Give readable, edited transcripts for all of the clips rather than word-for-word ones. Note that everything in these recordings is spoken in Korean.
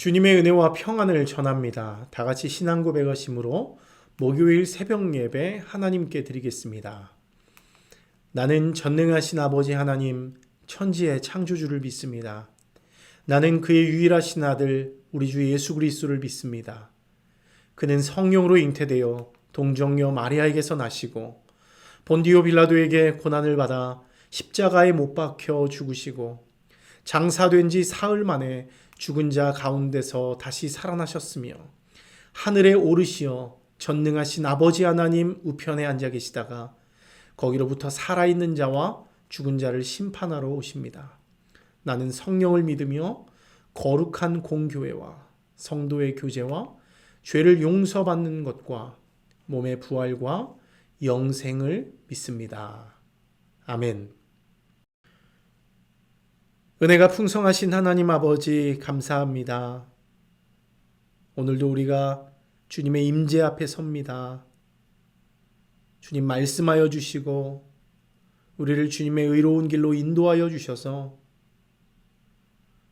주님의 은혜와 평안을 전합니다. 다 같이 신앙 고백하심으로 목요일 새벽 예배 하나님께 드리겠습니다. 나는 전능하신 아버지 하나님, 천지의 창조주를 믿습니다. 나는 그의 유일하신 아들, 우리 주 예수 그리스도를 믿습니다. 그는 성령으로 잉태되어 동정녀 마리아에게서 나시고 본디오 빌라도에게 고난을 받아 십자가에 못 박혀 죽으시고 장사된 지 사흘 만에 죽은 자 가운데서 다시 살아나셨으며 하늘에 오르시어 전능하신 아버지 하나님 우편에 앉아 계시다가 거기로부터 살아있는 자와 죽은 자를 심판하러 오십니다. 나는 성령을 믿으며 거룩한 공교회와 성도의 교제와 죄를 용서받는 것과 몸의 부활과 영생을 믿습니다. 아멘. 은혜가 풍성하신 하나님 아버지 감사합니다. 오늘도 우리가 주님의 임재 앞에 섭니다. 주님 말씀하여 주시고 우리를 주님의 의로운 길로 인도하여 주셔서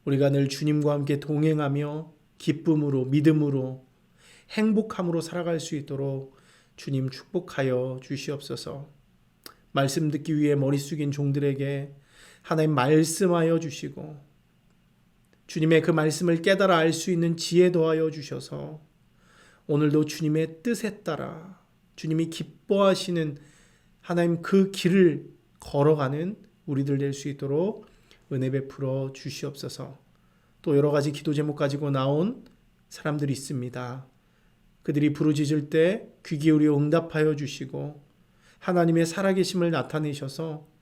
우리가 늘 주님과 함께 동행하며 기쁨으로 믿음으로 행복함으로 살아갈 수 있도록 주님 축복하여 주시옵소서. 말씀 듣기 위해 머리 숙인 종들에게 하나님 말씀하여 주시고 주님의 그 말씀을 깨달아 알 수 있는 지혜 더하여 주셔서 오늘도 주님의 뜻에 따라 주님이 기뻐하시는 하나님 그 길을 걸어가는 우리들 될 수 있도록 은혜 베풀어 주시옵소서. 또 여러 가지 기도 제목 가지고 나온 사람들이 있습니다. 그들이 부르짖을 때 귀 기울여 응답하여 주시고 하나님의 살아계심을 나타내셔서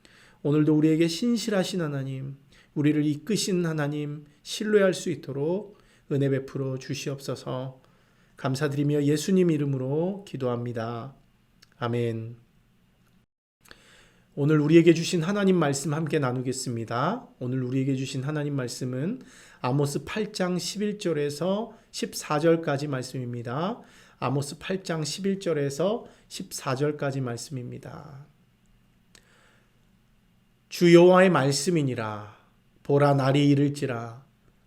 오늘도 우리에게 신실하신 하나님, 우리를 이끄신 하나님 신뢰할 수 있도록 은혜 베풀어 주시옵소서. 감사드리며 예수님 이름으로 기도합니다. 아멘. 오늘 우리에게 주신 하나님 말씀 함께 나누겠습니다. 오늘 우리에게 주신 하나님 말씀은 아모스 8장 11절에서 14절까지 말씀입니다. 아모스 8장 11절에서 14절까지 말씀입니다. 주 여호와의 말씀이니라. 보라, 날이 이를지라.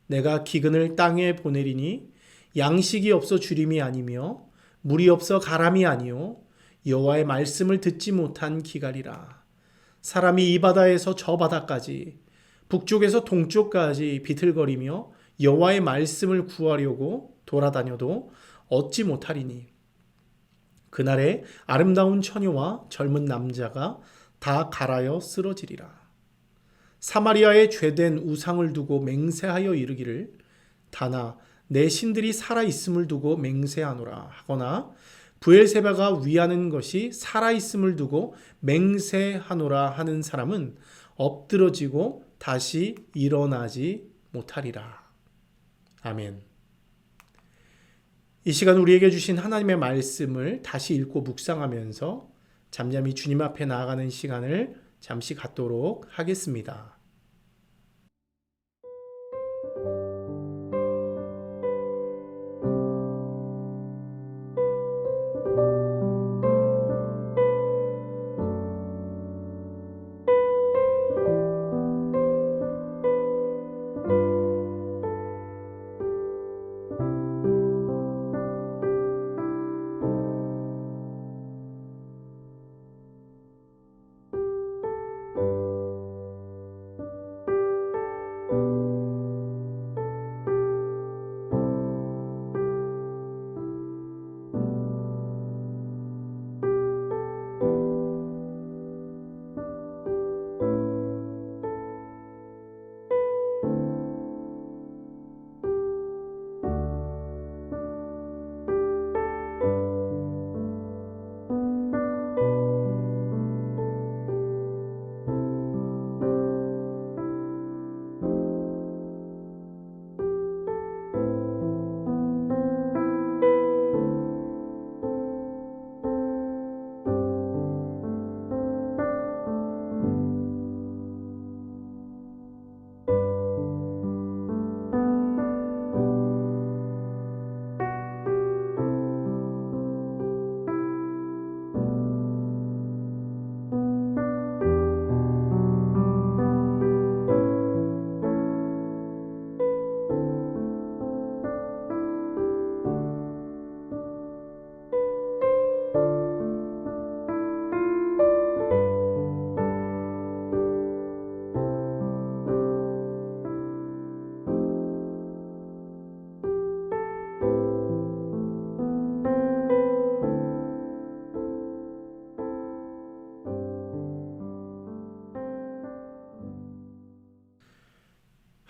내가 기근을 땅에 보내리니 양식이 없어 주림이 아니며 물이 없어 가람이 아니요 여호와의 말씀을 듣지 못한 기갈이라. 사람이 이 바다에서 저 바다까지 북쪽에서 동쪽까지 비틀거리며 여호와의 말씀을 구하려고 돌아다녀도 얻지 못하리니 그날에 아름다운 처녀와 젊은 남자가 다 갈아여 쓰러지리라. 사마리아에 죄된 우상을 두고 맹세하여 이르기를 다나 내 신들이 살아있음을 두고 맹세하노라 하거나 브엘세바가 위하는 것이 살아있음을 두고 맹세하노라 하는 사람은 엎드러지고 다시 일어나지 못하리라. 아멘. 이 시간 우리에게 주신 하나님의 말씀을 다시 읽고 묵상하면서 잠잠히 주님 앞에 나아가는 시간을 잠시 갖도록 하겠습니다.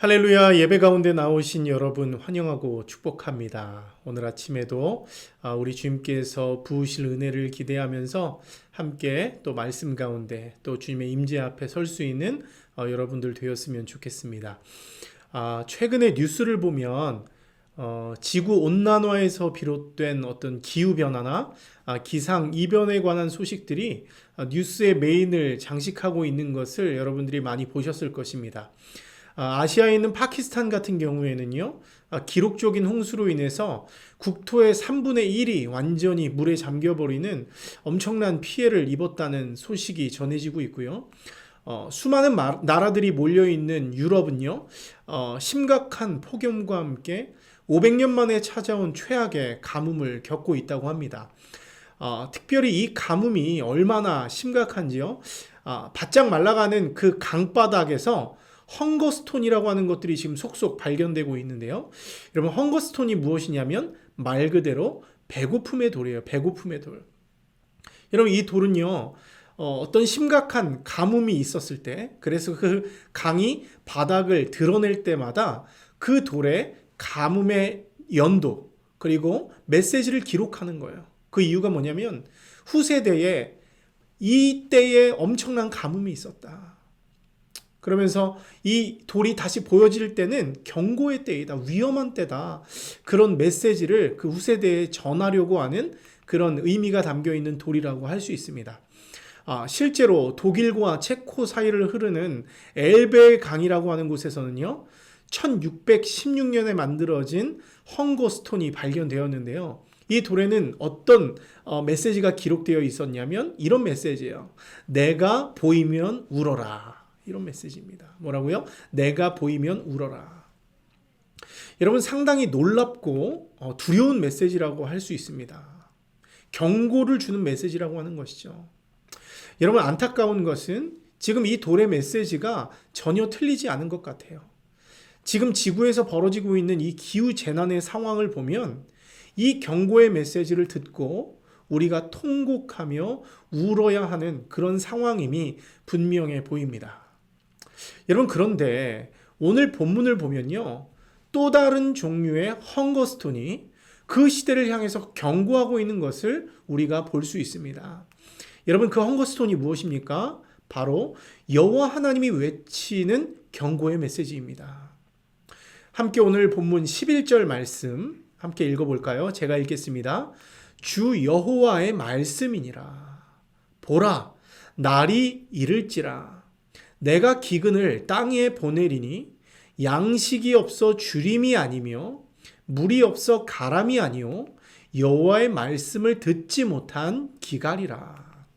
할렐루야. 예배 가운데 나오신 여러분 환영하고 축복합니다. 오늘 아침에도 우리 주님께서 부으실 은혜를 기대하면서 함께 또 말씀 가운데 또 주님의 임재 앞에 설 수 있는 여러분들 되었으면 좋겠습니다. 최근에 뉴스를 보면 지구 온난화에서 비롯된 어떤 기후 변화나 기상 이변에 관한 소식들이 뉴스의 메인을 장식하고 있는 것을 여러분들이 많이 보셨을 것입니다. 아시아에 있는 파키스탄 같은 경우에는요, 기록적인 홍수로 인해서 국토의 3분의 1이 완전히 물에 잠겨버리는 엄청난 피해를 입었다는 소식이 전해지고 있고요. 수많은 나라들이 몰려있는 유럽은요, 심각한 폭염과 함께 500년 만에 찾아온 최악의 가뭄을 겪고 있다고 합니다. 특별히 이 가뭄이 얼마나 심각한지요, 바짝 말라가는 그 강바닥에서 헝거스톤이라고 하는 것들이 지금 속속 발견되고 있는데요. 여러분, 헝거스톤이 무엇이냐면 말 그대로 배고픔의 돌이에요. 배고픔의 돌. 여러분, 이 돌은요, 어떤 심각한 가뭄이 있었을 때, 그래서 그 강이 바닥을 드러낼 때마다 그 돌에 가뭄의 연도 그리고 메시지를 기록하는 거예요. 그 이유가 뭐냐면 후세대에 이때에 엄청난 가뭄이 있었다. 그러면서 이 돌이 다시 보여질 때는 경고의 때이다, 위험한 때다, 그런 메시지를 그 후세대에 전하려고 하는 그런 의미가 담겨 있는 돌이라고 할 수 있습니다. 실제로 독일과 체코 사이를 흐르는 엘베 강이라고 하는 곳에서는요, 1616년에 만들어진 헝거스톤이 발견되었는데요. 이 돌에는 어떤 메시지가 기록되어 있었냐면 이런 메시지예요. 내가 보이면 울어라. 이런 메시지입니다. 뭐라고요? 내가 보이면 울어라. 여러분, 상당히 놀랍고 두려운 메시지라고 할 수 있습니다. 경고를 주는 메시지라고 하는 것이죠. 여러분, 안타까운 것은 지금 이 돌의 메시지가 전혀 틀리지 않은 것 같아요. 지금 지구에서 벌어지고 있는 이 기후재난의 상황을 보면 이 경고의 메시지를 듣고 우리가 통곡하며 울어야 하는 그런 상황임이 분명해 보입니다. 여러분, 그런데 오늘 본문을 보면요, 또 다른 종류의 헝거스톤이 그 시대를 향해서 경고하고 있는 것을 우리가 볼 수 있습니다. 여러분, 그 헝거스톤이 무엇입니까? 바로 여호와 하나님이 외치는 경고의 메시지입니다. 함께 오늘 본문 11절 말씀 함께 읽어볼까요? 제가 읽겠습니다. 주 여호와의 말씀이니라. 보라, 날이 이를지라. 내가 기근을 땅에 보내리니 양식이 없어 주림이 아니며 물이 없어 가람이 아니요 여호와의 말씀을 듣지 못한 기갈이라.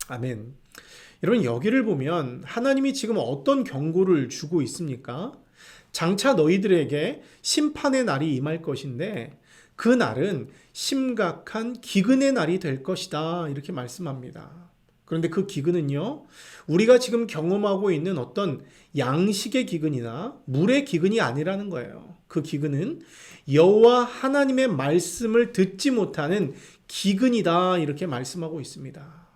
아멘. 여러분, 여기를 보면 하나님이 지금 어떤 경고를 주고 있습니까? 장차 너희들에게 심판의 날이 임할 것인데 그 날은 심각한 기근의 날이 될 것이다, 이렇게 말씀합니다. 그런데 그 기근은요, 우리가 지금 경험하고 있는 어떤 양식의 기근이나 물의 기근이 아니라는 거예요. 그 기근은 여호와 하나님의 말씀을 듣지 못하는 기근이다, 이렇게 말씀하고 있습니다.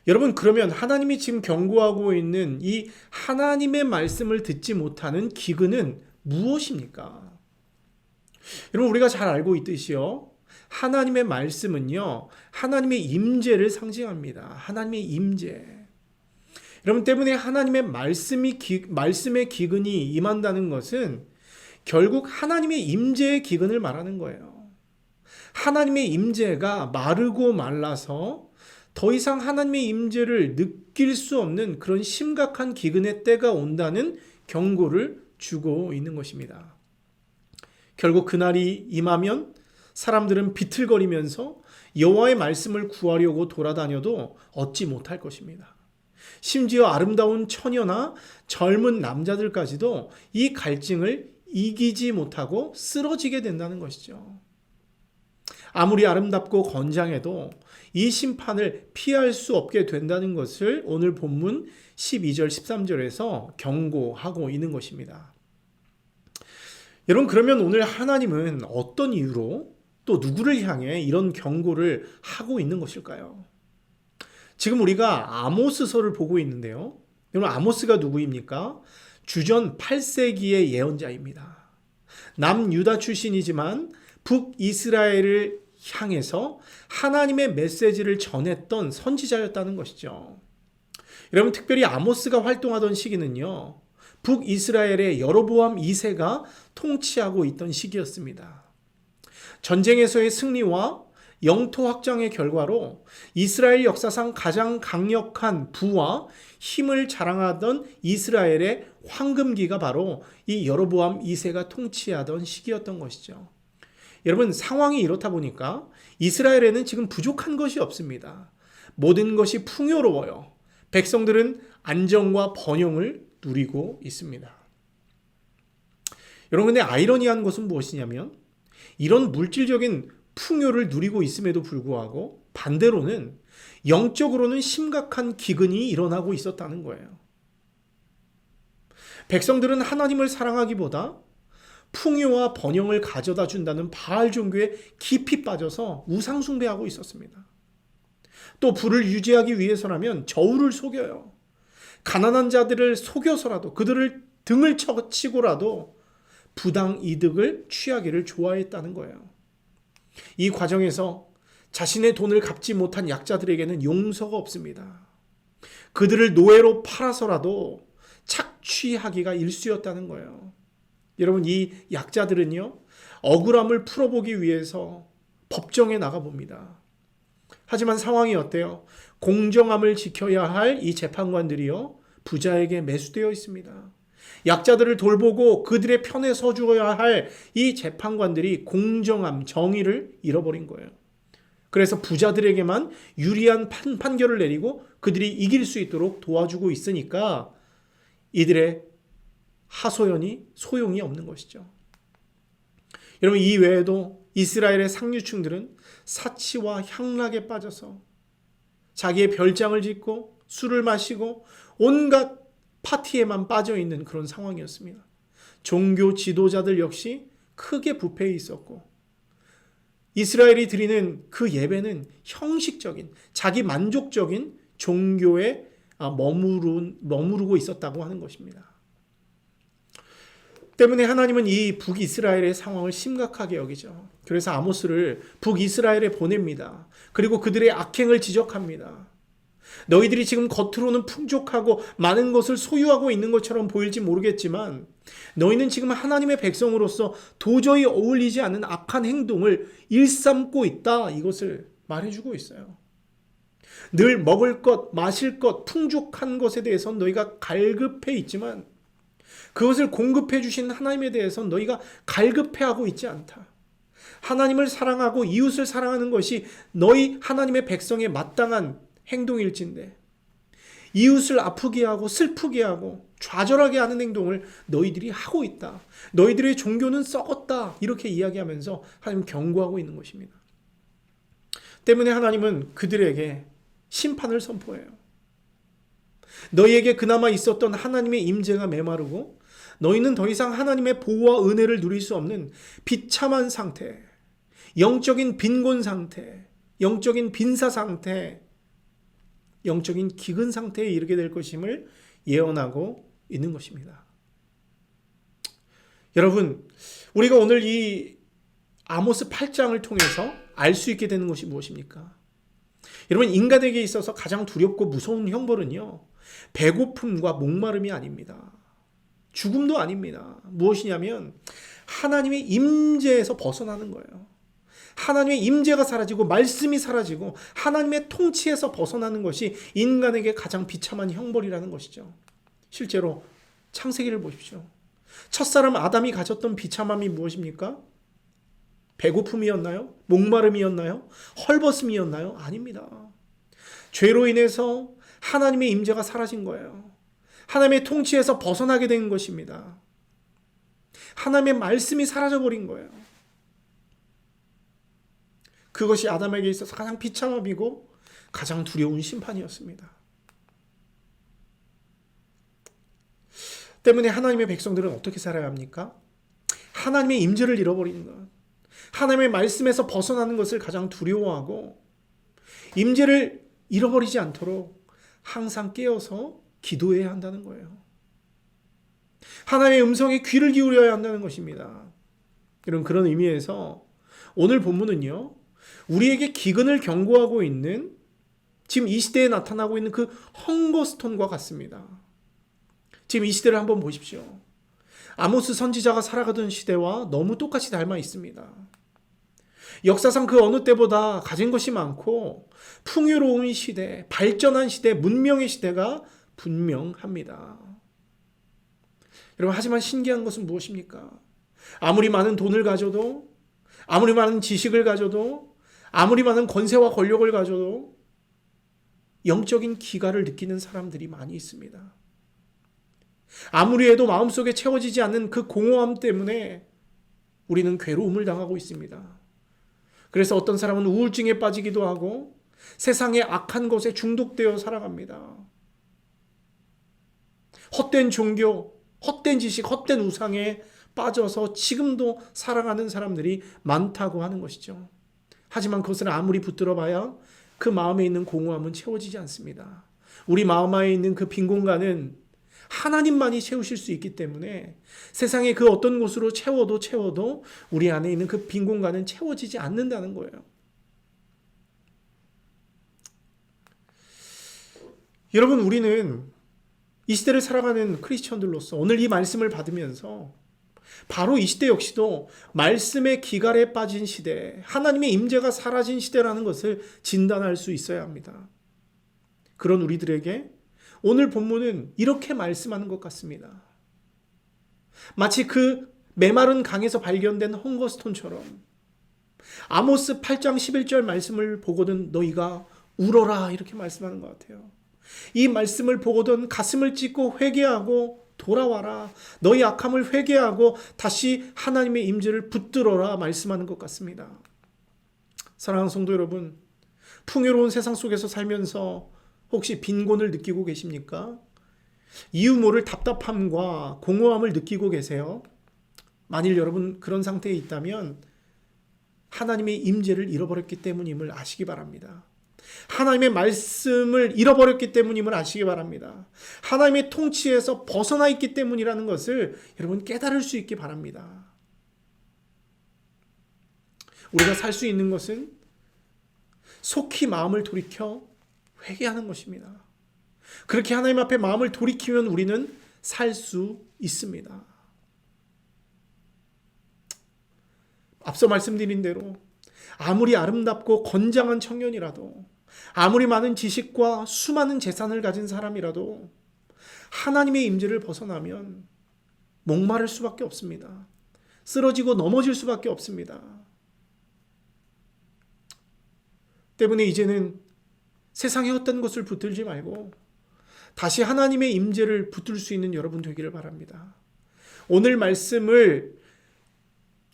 여러분, 그러면 하나님이 지금 경고하고 있는 이 하나님의 말씀을 듣지 못하는 기근은 무엇입니까? 여러분, 우리가 잘 알고 있듯이요, 하나님의 말씀은요, 하나님의 임재를 상징합니다. 하나님의 임재. 여러분, 때문에 하나님의 말씀의 기근이 임한다는 것은 결국 하나님의 임재의 기근을 말하는 거예요. 하나님의 임재가 마르고 말라서 더 이상 하나님의 임재를 느낄 수 없는 그런 심각한 기근의 때가 온다는 경고를 주고 있는 것입니다. 결국 그날이 임하면 사람들은 비틀거리면서 여호와의 말씀을 구하려고 돌아다녀도 얻지 못할 것입니다. 심지어 아름다운 처녀나 젊은 남자들까지도 이 갈증을 이기지 못하고 쓰러지게 된다는 것이죠. 아무리 아름답고 건장해도 이 심판을 피할 수 없게 된다는 것을 오늘 본문 12절 13절에서 경고하고 있는 것입니다. 여러분, 그러면 오늘 하나님은 어떤 이유로 또 누구를 향해 이런 경고를 하고 있는 것일까요? 지금 우리가 아모스서를 보고 있는데요. 여러분, 아모스가 누구입니까? 주전 8세기의 예언자입니다. 남유다 출신이지만 북이스라엘을 향해서 하나님의 메시지를 전했던 선지자였다는 것이죠. 여러분, 특별히 아모스가 활동하던 시기는요, 북이스라엘의 여로보암 2세가 통치하고 있던 시기였습니다. 전쟁에서의 승리와 영토 확장의 결과로 이스라엘 역사상 가장 강력한 부와 힘을 자랑하던 이스라엘의 황금기가 바로 이 여로보암 2세가 통치하던 시기였던 것이죠. 여러분, 상황이 이렇다 보니까 이스라엘에는 지금 부족한 것이 없습니다. 모든 것이 풍요로워요. 백성들은 안정과 번영을 누리고 있습니다. 여러분, 근데 아이러니한 것은 무엇이냐면 이런 물질적인 풍요를 누리고 있음에도 불구하고 반대로는 영적으로는 심각한 기근이 일어나고 있었다는 거예요. 백성들은 하나님을 사랑하기보다 풍요와 번영을 가져다 준다는 바알 종교에 깊이 빠져서 우상 숭배하고 있었습니다. 또 부를 유지하기 위해서라면 저울을 속여요. 가난한 자들을 속여서라도 그들을 등을 치고라도 부당 이득을 취하기를 좋아했다는 거예요. 이 과정에서 자신의 돈을 갚지 못한 약자들에게는 용서가 없습니다. 그들을 노예로 팔아서라도 착취하기가 일쑤였다는 거예요. 여러분, 이 약자들은요, 억울함을 풀어보기 위해서 법정에 나가봅니다. 하지만 상황이 어때요? 공정함을 지켜야 할 이 재판관들이요, 부자에게 매수되어 있습니다. 약자들을 돌보고 그들의 편에 서주어야 할 이 재판관들이 공정함, 정의를 잃어버린 거예요. 그래서 부자들에게만 유리한 판결을 내리고 그들이 이길 수 있도록 도와주고 있으니까 이들의 하소연이 소용이 없는 것이죠. 여러분, 이 외에도 이스라엘의 상류층들은 사치와 향락에 빠져서 자기의 별장을 짓고 술을 마시고 온갖 파티에만 빠져 있는 그런 상황이었습니다. 종교 지도자들 역시 크게 부패해 있었고 이스라엘이 드리는 그 예배는 형식적인 자기 만족적인 종교에 머무르고 있었다고 하는 것입니다. 때문에 하나님은 이 북이스라엘의 상황을 심각하게 여기죠. 그래서 아모스를 북이스라엘에 보냅니다. 그리고 그들의 악행을 지적합니다. 너희들이 지금 겉으로는 풍족하고 많은 것을 소유하고 있는 것처럼 보일지 모르겠지만 너희는 지금 하나님의 백성으로서 도저히 어울리지 않는 악한 행동을 일삼고 있다. 이것을 말해주고 있어요. 늘 먹을 것, 마실 것, 풍족한 것에 대해서는 너희가 갈급해 있지만 그것을 공급해 주신 하나님에 대해서는 너희가 갈급해하고 있지 않다. 하나님을 사랑하고 이웃을 사랑하는 것이 너희 하나님의 백성에 마땅한 행동일진데 이웃을 아프게 하고 슬프게 하고 좌절하게 하는 행동을 너희들이 하고 있다. 너희들의 종교는 썩었다. 이렇게 이야기하면서 하나님 경고하고 있는 것입니다. 때문에 하나님은 그들에게 심판을 선포해요. 너희에게 그나마 있었던 하나님의 임재가 메마르고 너희는 더 이상 하나님의 보호와 은혜를 누릴 수 없는 비참한 상태, 영적인 빈곤 상태, 영적인 빈사 상태, 영적인 기근 상태에 이르게 될 것임을 예언하고 있는 것입니다. 여러분, 우리가 오늘 이 아모스 8장을 통해서 알 수 있게 되는 것이 무엇입니까? 여러분, 인간에게 있어서 가장 두렵고 무서운 형벌은요, 배고픔과 목마름이 아닙니다. 죽음도 아닙니다. 무엇이냐면 하나님의 임재에서 벗어나는 거예요. 하나님의 임재가 사라지고 말씀이 사라지고 하나님의 통치에서 벗어나는 것이 인간에게 가장 비참한 형벌이라는 것이죠. 실제로 창세기를 보십시오. 첫사람 아담이 가졌던 비참함이 무엇입니까? 배고픔이었나요? 목마름이었나요? 헐벗음이었나요? 아닙니다. 죄로 인해서 하나님의 임재가 사라진 거예요. 하나님의 통치에서 벗어나게 된 것입니다. 하나님의 말씀이 사라져버린 거예요. 그것이 아담에게 있어서 가장 비참함이고 가장 두려운 심판이었습니다. 때문에 하나님의 백성들은 어떻게 살아야 합니까? 하나님의 임재를 잃어버리는 것, 하나님의 말씀에서 벗어나는 것을 가장 두려워하고 임재를 잃어버리지 않도록 항상 깨어서 기도해야 한다는 거예요. 하나님의 음성에 귀를 기울여야 한다는 것입니다. 그런 의미에서 오늘 본문은요, 우리에게 기근을 경고하고 있는, 지금 이 시대에 나타나고 있는 그 헝거스톤과 같습니다. 지금 이 시대를 한번 보십시오. 아모스 선지자가 살아가던 시대와 너무 똑같이 닮아 있습니다. 역사상 그 어느 때보다 가진 것이 많고 풍요로운 시대, 발전한 시대, 문명의 시대가 분명합니다. 여러분, 하지만 신기한 것은 무엇입니까? 아무리 많은 돈을 가져도, 아무리 많은 지식을 가져도, 아무리 많은 권세와 권력을 가져도 영적인 기갈을 느끼는 사람들이 많이 있습니다. 아무리 해도 마음속에 채워지지 않는 그 공허함 때문에 우리는 괴로움을 당하고 있습니다. 그래서 어떤 사람은 우울증에 빠지기도 하고 세상의 악한 것에 중독되어 살아갑니다. 헛된 종교, 헛된 지식, 헛된 우상에 빠져서 지금도 살아가는 사람들이 많다고 하는 것이죠. 하지만 그것을 아무리 붙들어 봐야 그 마음에 있는 공허함은 채워지지 않습니다. 우리 마음 안에 있는 그 빈 공간은 하나님만이 채우실 수 있기 때문에 세상의 그 어떤 곳으로 채워도 우리 안에 있는 그 빈 공간은 채워지지 않는다는 거예요. 여러분, 우리는 이 시대를 살아가는 크리스천들로서 오늘 이 말씀을 받으면서 바로 이 시대 역시도 말씀의 기갈에 빠진 시대, 하나님의 임재가 사라진 시대라는 것을 진단할 수 있어야 합니다. 그런 우리들에게 오늘 본문은 이렇게 말씀하는 것 같습니다. 마치 그 메마른 강에서 발견된 헝거스톤처럼 아모스 8장 11절 말씀을 보거든 너희가 울어라, 이렇게 말씀하는 것 같아요. 이 말씀을 보거든 가슴을 찢고 회개하고 돌아와라. 너희 악함을 회개하고 다시 하나님의 임재를 붙들어라 말씀하는 것 같습니다. 사랑하는 성도 여러분, 풍요로운 세상 속에서 살면서 혹시 빈곤을 느끼고 계십니까? 이유 모를 답답함과 공허함을 느끼고 계세요? 만일 여러분 그런 상태에 있다면 하나님의 임재를 잃어버렸기 때문임을 아시기 바랍니다. 하나님의 말씀을 잃어버렸기 때문임을 아시기 바랍니다. 하나님의 통치에서 벗어나 있기 때문이라는 것을 여러분 깨달을 수 있기 바랍니다. 우리가 살 수 있는 것은 속히 마음을 돌이켜 회개하는 것입니다. 그렇게 하나님 앞에 마음을 돌이키면 우리는 살 수 있습니다. 앞서 말씀드린 대로 아무리 아름답고 건장한 청년이라도, 아무리 많은 지식과 수많은 재산을 가진 사람이라도 하나님의 임재를 벗어나면 목마를 수밖에 없습니다. 쓰러지고 넘어질 수밖에 없습니다. 때문에 이제는 세상의 헛된 것을 붙들지 말고 다시 하나님의 임재를 붙들 수 있는 여러분 되기를 바랍니다. 오늘 말씀을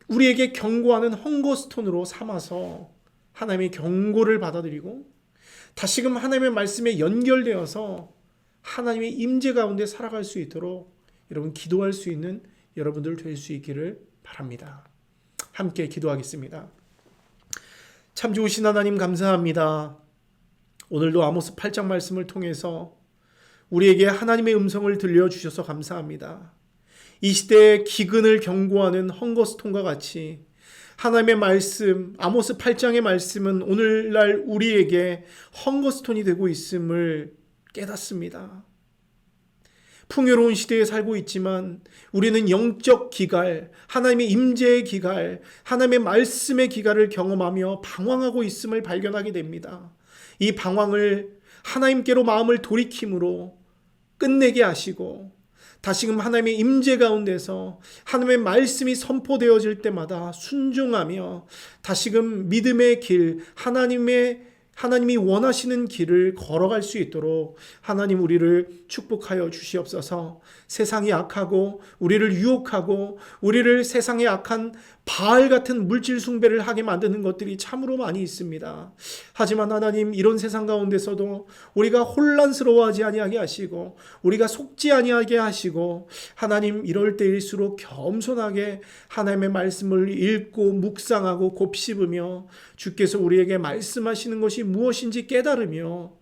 우리에게 경고하는 헝거스톤으로 삼아서 하나님의 경고를 받아들이고 다시금 하나님의 말씀에 연결되어서 하나님의 임재 가운데 살아갈 수 있도록 여러분 기도할 수 있는 여러분들 될 수 있기를 바랍니다. 함께 기도하겠습니다. 참 좋으신 하나님, 감사합니다. 오늘도 아모스 8장 말씀을 통해서 우리에게 하나님의 음성을 들려주셔서 감사합니다. 이 시대의 기근을 경고하는 헝거스톤과 같이 하나님의 말씀, 아모스 8장의 말씀은 오늘날 우리에게 헝거스톤이 되고 있음을 깨닫습니다. 풍요로운 시대에 살고 있지만 우리는 영적 기갈, 하나님의 임재의 기갈, 하나님의 말씀의 기갈을 경험하며 방황하고 있음을 발견하게 됩니다. 이 방황을 하나님께로 마음을 돌이킴으로 끝내게 하시고 다시금 하나님의 임재 가운데서 하나님의 말씀이 선포되어질 때마다 순종하며 다시금 믿음의 길, 하나님이 원하시는 길을 걸어갈 수 있도록 하나님 우리를 축복하여 주시옵소서. 세상이 악하고 우리를 유혹하고 우리를 세상의 악한 바알 같은 물질 숭배를 하게 만드는 것들이 참으로 많이 있습니다. 하지만 하나님, 이런 세상 가운데서도 우리가 혼란스러워하지 아니하게 하시고 우리가 속지 아니하게 하시고 하나님, 이럴 때일수록 겸손하게 하나님의 말씀을 읽고 묵상하고 곱씹으며 주께서 우리에게 말씀하시는 것이 무엇인지 깨달으며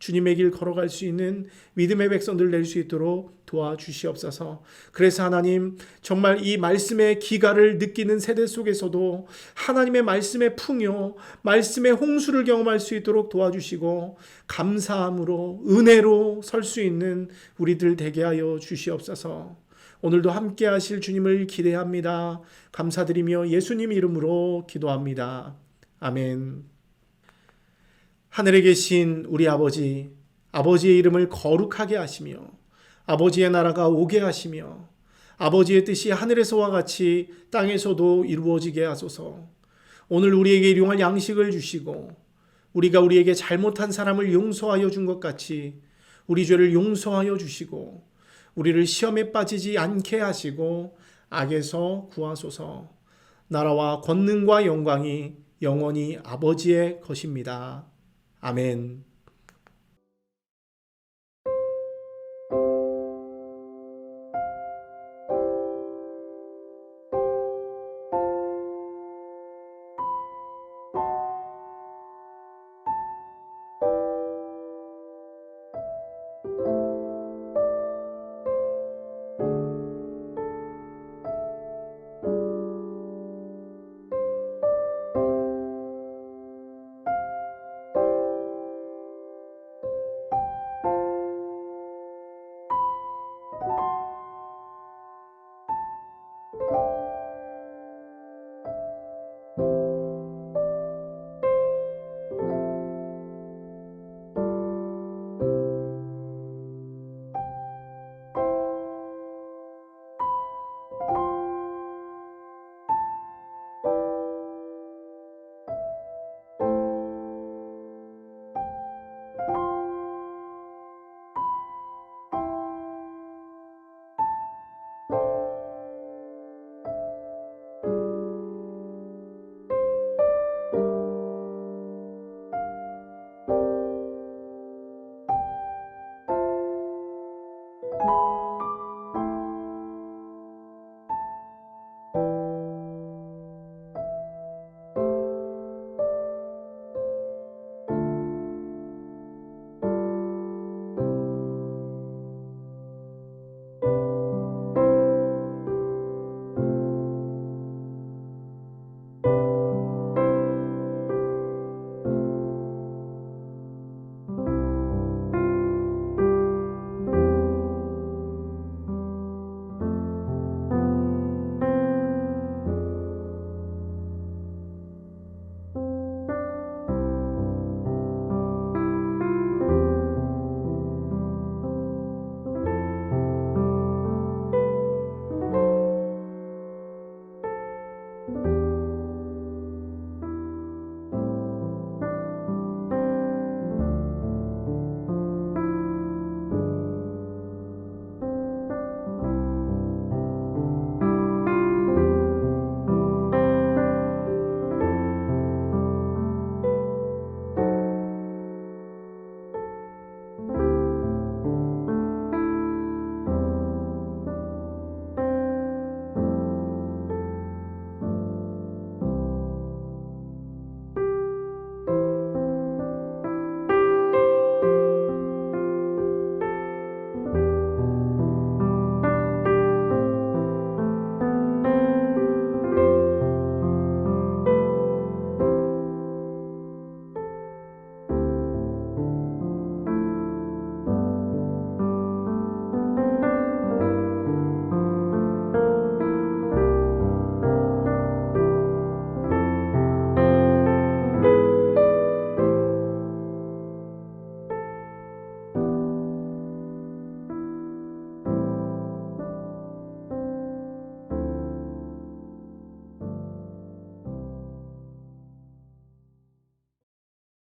주님의 길 걸어갈 수 있는 믿음의 백성들 될 수 있도록 도와주시옵소서. 그래서 하나님, 정말 이 말씀의 기가를 느끼는 세대 속에서도 하나님의 말씀의 풍요, 말씀의 홍수를 경험할 수 있도록 도와주시고 감사함으로, 은혜로 설 수 있는 우리들 되게 하여 주시옵소서. 오늘도 함께 하실 주님을 기대합니다. 감사드리며 예수님 이름으로 기도합니다. 아멘. 하늘에 계신 우리 아버지, 아버지의 이름을 거룩하게 하시며 아버지의 나라가 오게 하시며 아버지의 뜻이 하늘에서와 같이 땅에서도 이루어지게 하소서. 오늘 우리에게 일용할 양식을 주시고 우리가 우리에게 잘못한 사람을 용서하여 준 것 같이 우리 죄를 용서하여 주시고 우리를 시험에 빠지지 않게 하시고 악에서 구하소서. 나라와 권능과 영광이 영원히 아버지의 것입니다. 아멘.